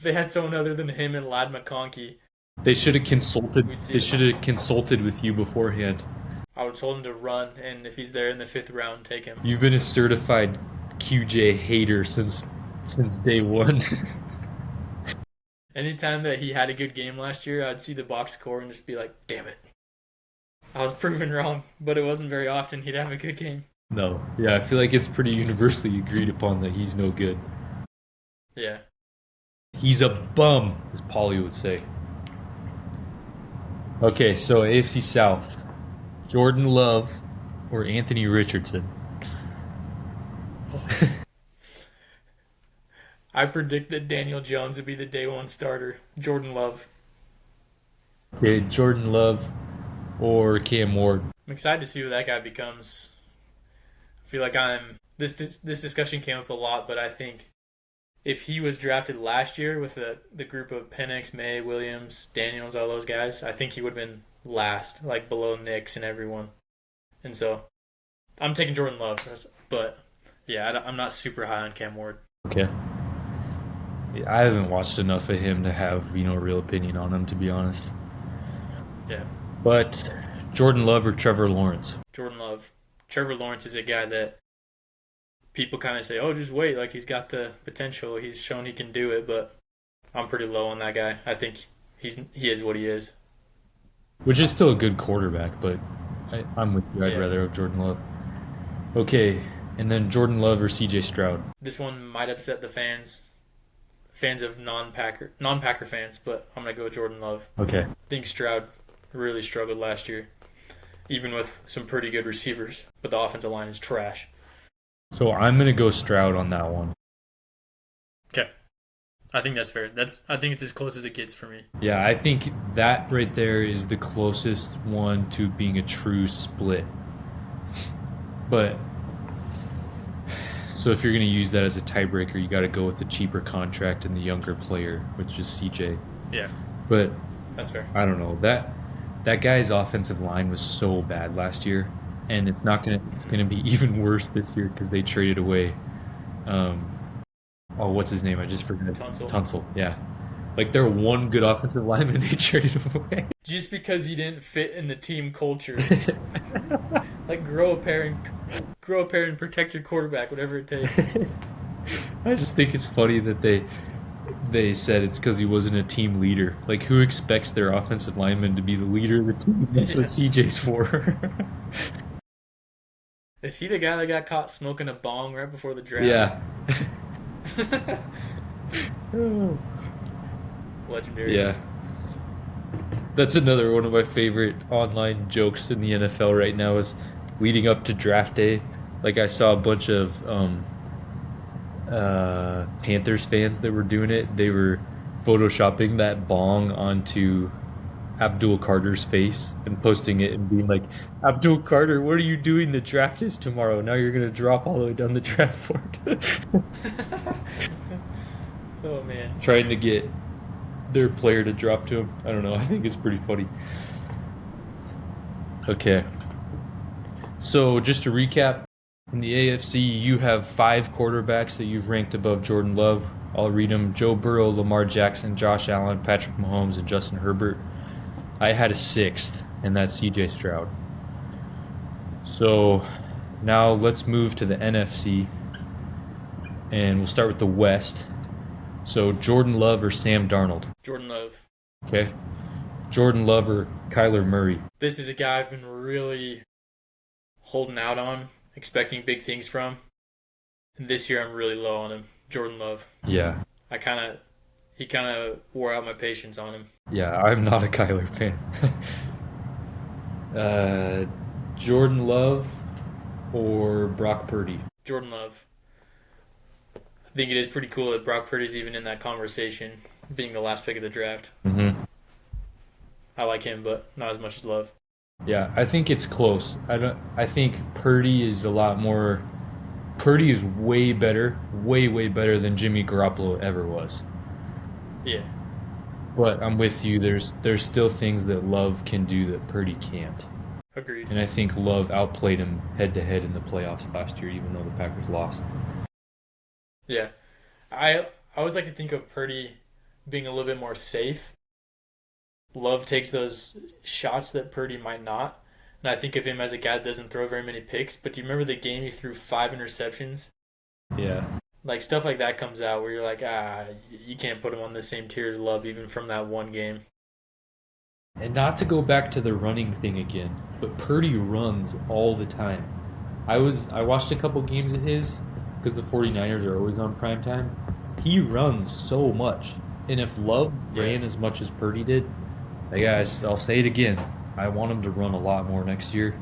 they had someone other than him and Lad McConkey, They should have consulted. we'd see They it. should have consulted with you beforehand. I would have told him to run, and if he's there in the 5th round, take him. You've been a certified QJ hater since day one. Anytime that he had a good game last year, I'd see the box score and just be like, damn it. I was proven wrong, but it wasn't very often he'd have a good game. No. Yeah, I feel like it's pretty universally agreed upon that he's no good. Yeah. He's a bum, as Paulie would say. Okay, so AFC South. Jordan Love or Anthony Richardson? I predict that Daniel Jones would be the day 1 starter. Jordan Love. Okay, Jordan Love or Cam Ward? I'm excited to see who that guy becomes. I feel like this discussion came up a lot, but I think if he was drafted last year with the group of Penix, May, Williams, Daniels, all those guys, I think he would have been last, like below Knicks and everyone. And so I'm taking Jordan Love, but yeah, I'm not super high on Cam Ward. Okay. Yeah, I haven't watched enough of him to have, a real opinion on him, to be honest. Yeah, But Jordan Love or Trevor Lawrence? Jordan Love. Trevor Lawrence is a guy that people kind of say, oh, just wait, like he's got the potential. He's shown he can do it, but I'm pretty low on that guy. I think he is what he is. Which is still a good quarterback, but I'm with you. I'd Yeah. rather have Jordan Love. Okay, and then Jordan Love or CJ Stroud? This one might upset the fans of non-Packer fans, but I'm going to go with Jordan Love. Okay. I think Stroud really struggled last year, even with some pretty good receivers, but the offensive line is trash. So I'm going to go Stroud on that one. Okay. I think that's fair. I think it's as close as it gets for me. Yeah, I think that right there is the closest one to being a true split. But so if you're going to use that as a tiebreaker, you got to go with the cheaper contract and the younger player, which is CJ. Yeah, But that's fair. I don't know. That guy's offensive line was so bad last year, and it's gonna be even worse this year because they traded away. What's his name? I just forgot. Tunsil. Yeah, like they're one good offensive lineman they traded away. Just because he didn't fit in the team culture. Like grow a pair and protect your quarterback, whatever it takes. I just think it's funny that they said it's because he wasn't a team leader. Like, who expects their offensive lineman to be the leader of the team? That's what CJ's for. Is he the guy that got caught smoking a bong right before the draft? Yeah. Legendary. Yeah. That's another one of my favorite online jokes in the NFL right now is leading up to draft day. Like, I saw a bunch of Panthers fans that were doing it. They were photoshopping that bong onto Abdul Carter's face and posting it and being like, Abdul Carter, what are you doing? The draft is tomorrow. Now you're gonna drop all the way down the draft board. Oh man. Trying to get their player to drop to him. I don't know. I think it's pretty funny. Okay. So just to recap, in the AFC, you have 5 quarterbacks that you've ranked above Jordan Love. I'll read them: Joe Burrow, Lamar Jackson, Josh Allen, Patrick Mahomes, and Justin Herbert. I had a 6th, and that's CJ Stroud. So now let's move to the NFC, and we'll start with the West. So Jordan Love or Sam Darnold? Jordan Love. Okay. Jordan Love or Kyler Murray? This is a guy I've been really holding out on, expecting big things from. And this year I'm really low on him. Jordan Love. Yeah. He kind of wore out my patience on him. Yeah, I'm not a Kyler fan. Jordan Love or Brock Purdy? Jordan Love. I think it is pretty cool that Brock Purdy's even in that conversation, being the last pick of the draft. Mm-hmm. I like him, but not as much as Love. Yeah, I think it's close. I think Purdy is a lot more. Purdy is way better, way better than Jimmy Garoppolo ever was. Yeah. But I'm with you. There's still things that Love can do that Purdy can't. Agreed. And I think Love outplayed him head-to-head in the playoffs last year, even though the Packers lost. Yeah. I always like to think of Purdy being a little bit more safe. Love takes those shots that Purdy might not. And I think of him as a guy that doesn't throw very many picks. But do you remember the game he threw 5 interceptions? Yeah. Like, stuff like that comes out where you're like, you can't put him on the same tier as Love even from that one game. And not to go back to the running thing again, but Purdy runs all the time. I watched a couple games of his because the 49ers are always on primetime. He runs so much. And if Love ran as much as Purdy did, hey guys, I'll say it again. I want him to run a lot more next year.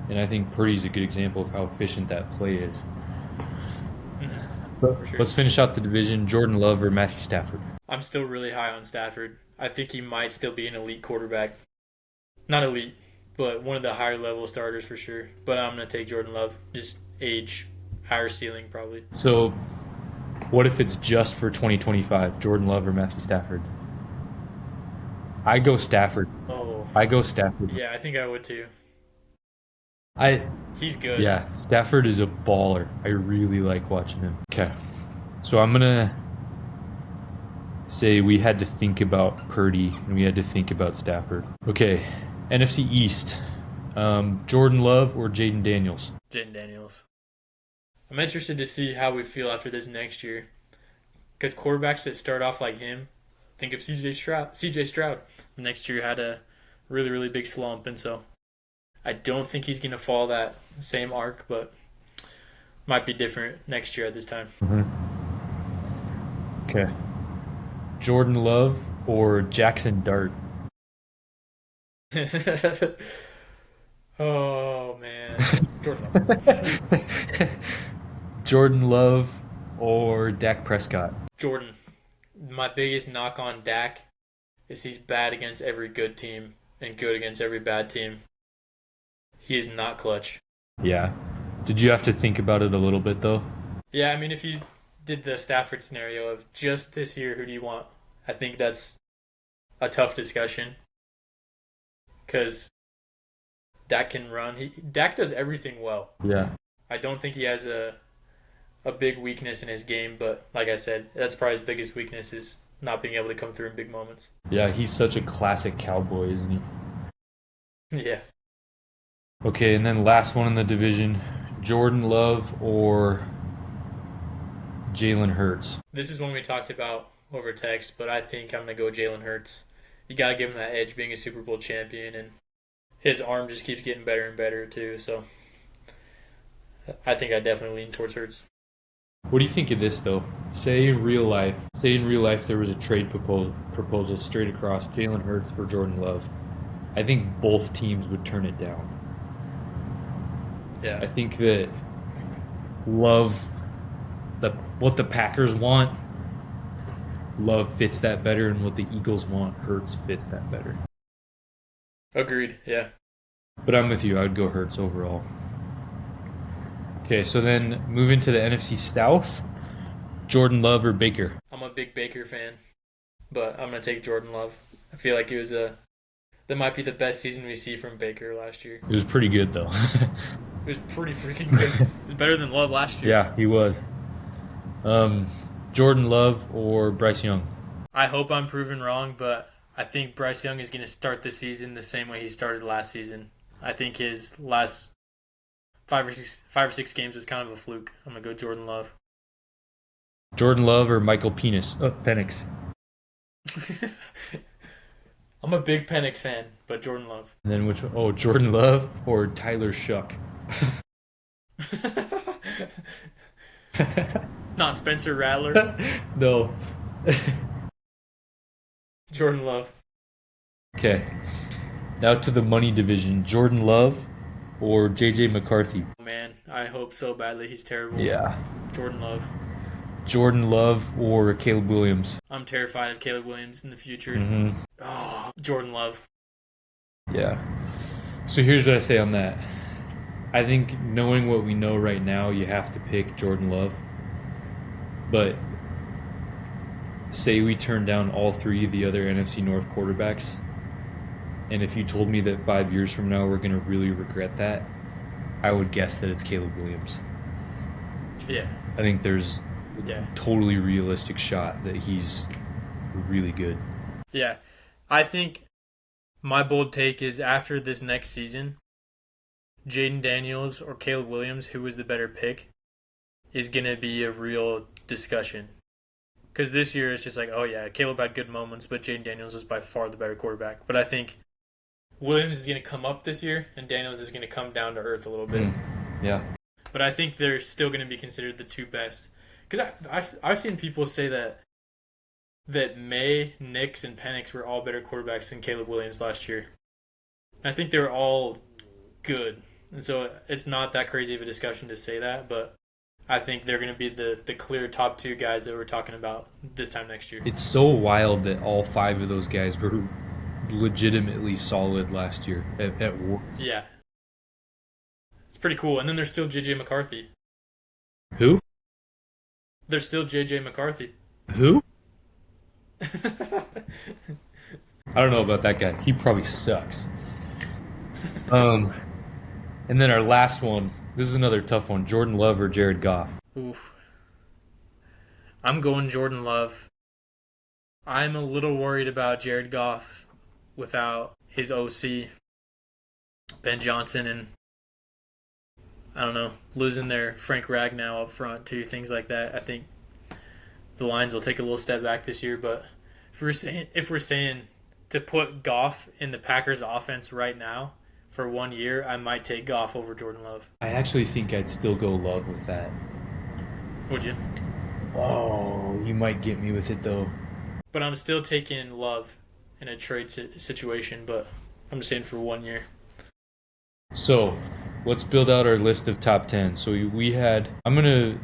And I think Purdy's a good example of how efficient that play is. For sure. Let's finish out the division. Jordan Love or Matthew Stafford? I'm still really high on Stafford. I think he might still be an elite quarterback. Not elite, but one of the higher level starters for sure. But I'm going to take Jordan Love. Just age, higher ceiling probably. So what if it's just for 2025? Jordan Love or Matthew Stafford? I go Stafford. Oh. I go Stafford. Yeah, I think I would too. He's good. Yeah, Stafford is a baller. I really like watching him. Okay. So I'm going to say we had to think about Purdy and we had to think about Stafford. Okay. NFC East. Jordan Love or Jaden Daniels? Jaden Daniels. I'm interested to see how we feel after this next year. Because quarterbacks that start off like him, think of CJ Stroud. Next year had a really big slump, and so I don't think he's going to follow that same arc, but might be different next year at this time. Mm-hmm. Okay. Jordan Love or Jackson Dart? Oh, man. Jordan Love. Jordan Love or Dak Prescott? Jordan. My biggest knock on Dak is he's bad against every good team and good against every bad team. He is not clutch. Yeah. Did you have to think about it a little bit, though? Yeah, I mean, if you did the Stafford scenario of just this year, who do you want? I think that's a tough discussion. Because Dak can run. Dak does everything well. Yeah. I don't think he has a big weakness in his game, but like I said, that's probably his biggest weakness is not being able to come through in big moments. Yeah, he's such a classic cowboy, isn't he? Yeah. Okay, and then last one in the division, Jordan Love or Jalen Hurts? This is one we talked about over text, but I think I'm going to go Jalen Hurts. You got to give him that edge being a Super Bowl champion, and his arm just keeps getting better and better too, so I think I definitely lean towards Hurts. What do you think of this, though? Say in real life there was a trade proposal straight across Jalen Hurts for Jordan Love. I think both teams would turn it down. Yeah. I think that Love, what the Packers want, Love fits that better, and what the Eagles want, Hurts fits that better. Agreed. Yeah. But I'm with you. I would go Hurts overall. Okay, so then moving to the NFC South, Jordan Love or Baker? I'm a big Baker fan, but I'm gonna take Jordan Love. I feel like that might be the best season we see from Baker last year. It was pretty good though. It was pretty freaking good. It was better than Love last year. Yeah, he was. Jordan Love or Bryce Young? I hope I'm proven wrong, but I think Bryce Young is going to start the season the same way he started last season. I think his last five or six games was kind of a fluke. I'm gonna go Jordan Love. Jordan Love or Michael Penix? I'm a big Penix fan, but Jordan Love. And then which one? Oh, Jordan Love or Tyler Shuck? Not Spencer Rattler. No. Jordan Love. Okay. Now to the money division. Jordan Love or JJ McCarthy? Man, I hope so badly. He's terrible. Yeah. Jordan Love. Jordan Love or Caleb Williams? I'm terrified of Caleb Williams in the future. Mm-hmm. Oh, Jordan Love. Yeah. So here's what I say on that. I think knowing what we know right now, you have to pick Jordan Love. But say we turn down all three of the other NFC North quarterbacks, and if you told me that 5 years from now we're going to really regret that, I would guess that it's Caleb Williams. Yeah. I think there's Yeah. a totally realistic shot that he's really good. Yeah. I think my bold take is after this next season, Jaden Daniels or Caleb Williams, who was the better pick, is going to be a real discussion. Because this year it's just like, oh yeah, Caleb had good moments, but Jaden Daniels was by far the better quarterback. But I think Williams is going to come up this year, and Daniels is going to come down to earth a little bit. Yeah. But I think they're still going to be considered the two best. Because I've seen people say that May, Nix, and Penix were all better quarterbacks than Caleb Williams last year. I think they were all good. And so it's not that crazy of a discussion to say that, but I think they're going to be the clear top two guys that we're talking about this time next year. It's so wild that all five of those guys were legitimately solid last year at work. Yeah. It's pretty cool. And then there's still J.J. McCarthy. Who? There's still J.J. McCarthy. Who? I don't know about that guy. He probably sucks. And then our last one. This is another tough one. Jordan Love or Jared Goff? Oof. I'm going Jordan Love. I'm a little worried about Jared Goff without his OC, Ben Johnson, and I don't know, losing their Frank Ragnow up front too, things like that. I think the Lions will take a little step back this year, but if we're saying to put Goff in the Packers offense right now for 1 year, I might take Goff over Jordan Love. I actually think I'd still go Love with that. Would you? Oh, you might get me with it though. But I'm still taking Love in a trade situation, but I'm just saying for 1 year. So, let's build out our list of top 10. So we had I'm gonna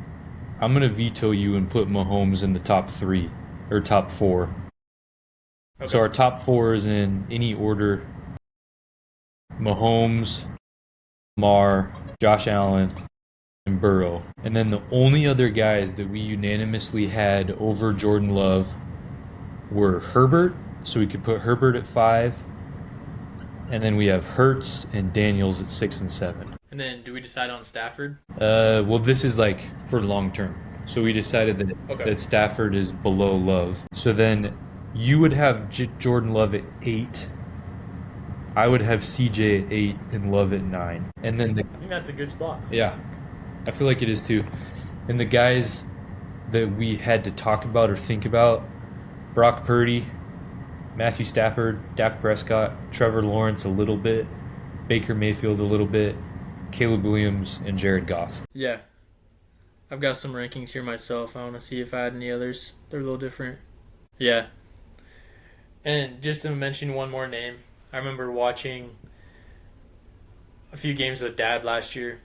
veto you and put Mahomes in the top 3 or top 4. Okay. So our top 4 is in any order: Mahomes, Lamar, Josh Allen, and Burrow. And then the only other guys that we unanimously had over Jordan Love were Herbert, so we could put Herbert at 5, and then we have Hurts and Daniels at 6 and 7. And then do we decide on Stafford? Well, this is like for long term. So we decided that Stafford is below Love. So then you would have Jordan Love at 8. I would have CJ at 8 and Love at 9. And then I think that's a good spot. yeah, I feel like it is too. And the guys that we had to talk about or think about: Brock Purdy, Matthew Stafford, Dak Prescott, Trevor Lawrence a little bit, Baker Mayfield a little bit, Caleb Williams, and Jared Goff. Yeah. I've got some rankings here myself. I want to see if I had any others. They're a little different. Yeah. And just to mention one more name, I remember watching a few games with Dad last year,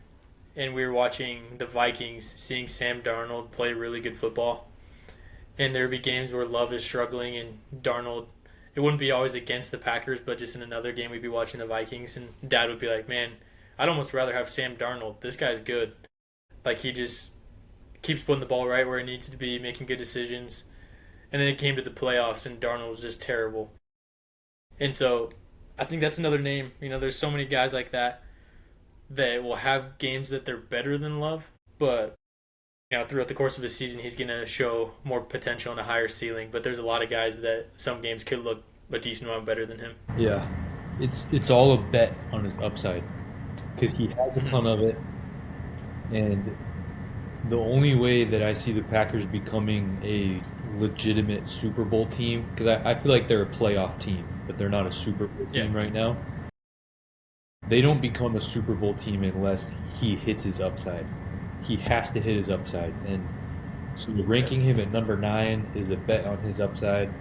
and we were watching the Vikings, seeing Sam Darnold play really good football. and there would be games where Love is struggling and Darnold. It wouldn't be always against the Packers, but just in another game we'd be watching the Vikings, and Dad would be like, "Man, I'd almost rather have Sam Darnold. This guy's good. Like he just keeps putting the ball right where it needs to be, making good decisions." And then it came to the playoffs, and Darnold was just terrible. And so, I think that's another name. There's so many guys like that will have games that they're better than Love, but throughout the course of his season, he's going to show more potential and a higher ceiling. But there's a lot of guys that some games could look a decent amount better than him. Yeah, it's all a bet on his upside because he has a ton of it, and the only way that I see the Packers becoming a legitimate Super Bowl team, because I feel like they're a playoff team, but they're not a Super Bowl team right now. They don't become a Super Bowl team unless he hits his upside. He has to hit his upside, and so ranking him at number 9 is a bet on his upside.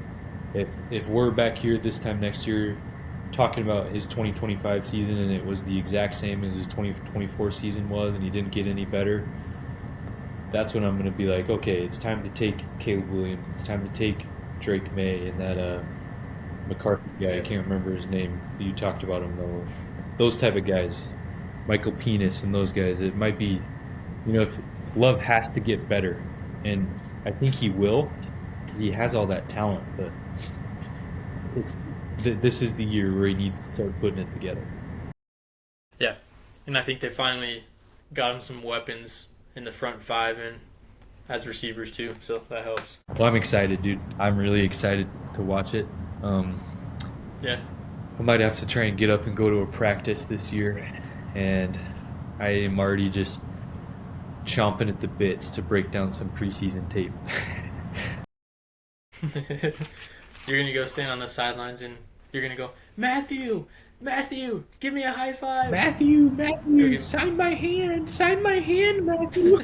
If we're back here this time next year talking about his 2025 season and it was the exact same as his 2024 season was and he didn't get any better, that's when I'm going to be like, okay, it's time to take Caleb Williams, it's time to take Drake May and that McCarthy guy, I can't remember his name, you talked about him though. Those type of guys, Michael Penis and those guys, it might be, if Love has to get better, and I think he will because he has all that talent, but this is the year where he needs to start putting it together. Yeah, and I think they finally got him some weapons in the front 5 and as receivers too, so that helps. Well, I'm excited, dude. I'm really excited to watch it. Yeah. I might have to try and get up and go to a practice this year, and I am already just chomping at the bits to break down some preseason tape. You're going to go stand on the sidelines and you're going to go, Matthew, give me a high five. Matthew, sign my hand, Matthew.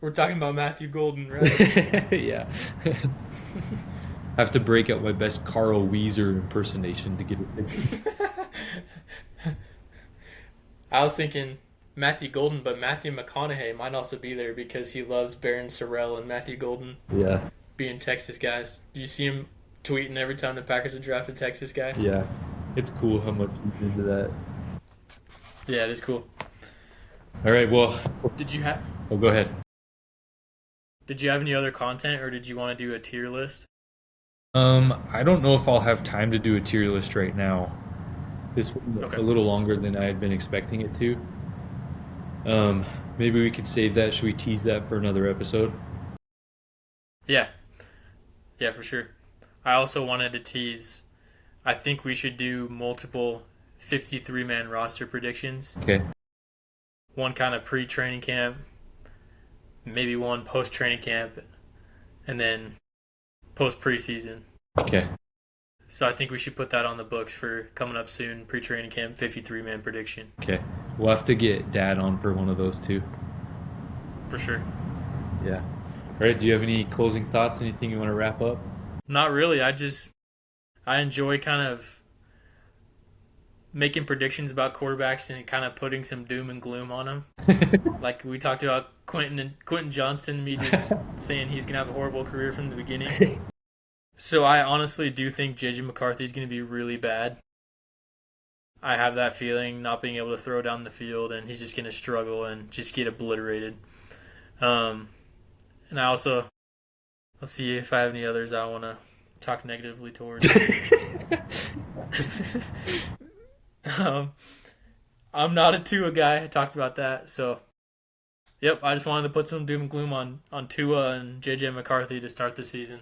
We're talking about Matthew Golden, right? Yeah. I have to break out my best Carl Weezer impersonation to get it. I was thinking Matthew Golden, but Matthew McConaughey might also be there because he loves Baron Sorrell and Matthew Golden. Yeah. Being Texas guys. Do you see him tweeting every time the Packers have drafted a Texas guy? Yeah. It's cool how much he's into that. Yeah, it is cool. All right, well. Did you have... Oh, go ahead. Did you have any other content, or did you want to do a tier list? I don't know if I'll have time to do a tier list right now. This was a little longer than I had been expecting it to. Maybe we could save that. Should we tease that for another episode? Yeah, for sure. I also wanted to tease, I think we should do multiple 53-man roster predictions. Okay. One kind of pre-training camp, maybe one post-training camp, and then post-preseason. Okay. So I think we should put that on the books for coming up soon, pre-training camp, 53-man prediction. Okay. We'll have to get Dad on for one of those too. For sure. Yeah. All right, do you have any closing thoughts, anything you want to wrap up? Not really. I enjoy kind of making predictions about quarterbacks and kind of putting some doom and gloom on them. Like we talked about Quentin Johnston, me just saying he's going to have a horrible career from the beginning. So I honestly do think J.J. McCarthy is going to be really bad. I have that feeling, not being able to throw down the field, and he's just going to struggle and just get obliterated. And I also, let's see if I have any others I want to talk negatively towards. I'm not a Tua guy. I talked about that. So, yep, I just wanted to put some doom and gloom on Tua and J.J. McCarthy to start the season.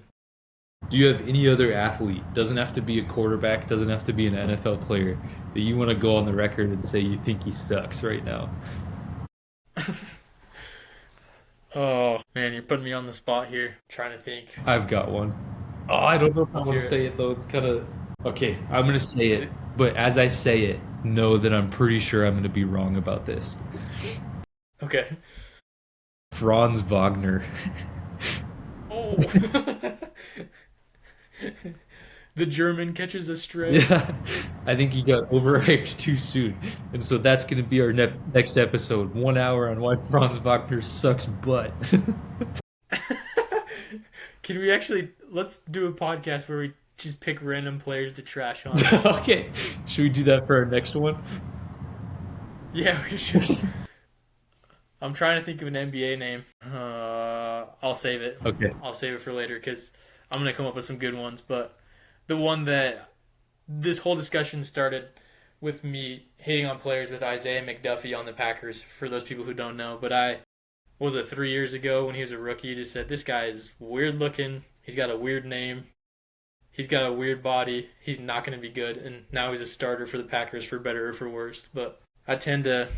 Do you have any other athlete, doesn't have to be a quarterback, doesn't have to be an NFL player, that you want to go on the record and say you think he sucks right now? Oh, man, you're putting me on the spot here. I'm trying to think. I've got one. Oh, I don't know if I want to say it, though. It's kind of... Okay, I'm going to say it. But as I say it, know that I'm pretty sure I'm going to be wrong about this. Okay. Franz Wagner. Oh. The German catches a stray. Yeah, I think he got overhyped too soon. And so that's going to be our next episode. 1 hour on why Franz Wagner sucks butt. Can we actually let's do a podcast where we just pick random players to trash on? Okay, should we do that for our next one? Yeah, we should. I'm trying to think of an NBA name. I'll save it. Okay. I'll save it for later because I'm gonna come up with some good ones. But the one that this whole discussion started with me hating on players with Isaiah McDuffie on the Packers. For those people who don't know, but what was it 3 years ago when he was a rookie? Just said this guy is weird looking. He's got a weird name. He's got a weird body. He's not going to be good. And now he's a starter for the Packers for better or for worse. But I tend to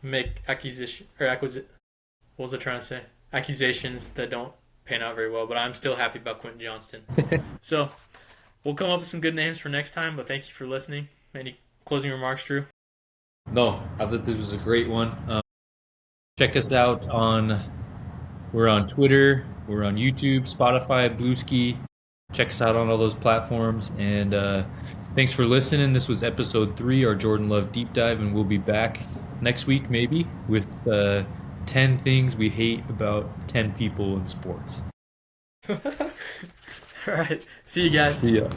make what was I trying to say? Accusations that don't pan out very well. But I'm still happy about Quentin Johnston. So we'll come up with some good names for next time. But thank you for listening. Any closing remarks, Drew? No, I thought this was a great one. Check us out we're on Twitter, we're on YouTube, Spotify, Blueski. Check us out on all those platforms. And thanks for listening. This was episode 3, our Jordan Love deep dive, and we'll be back next week maybe with 10 things we hate about 10 people in sports. All right. See you guys. See ya.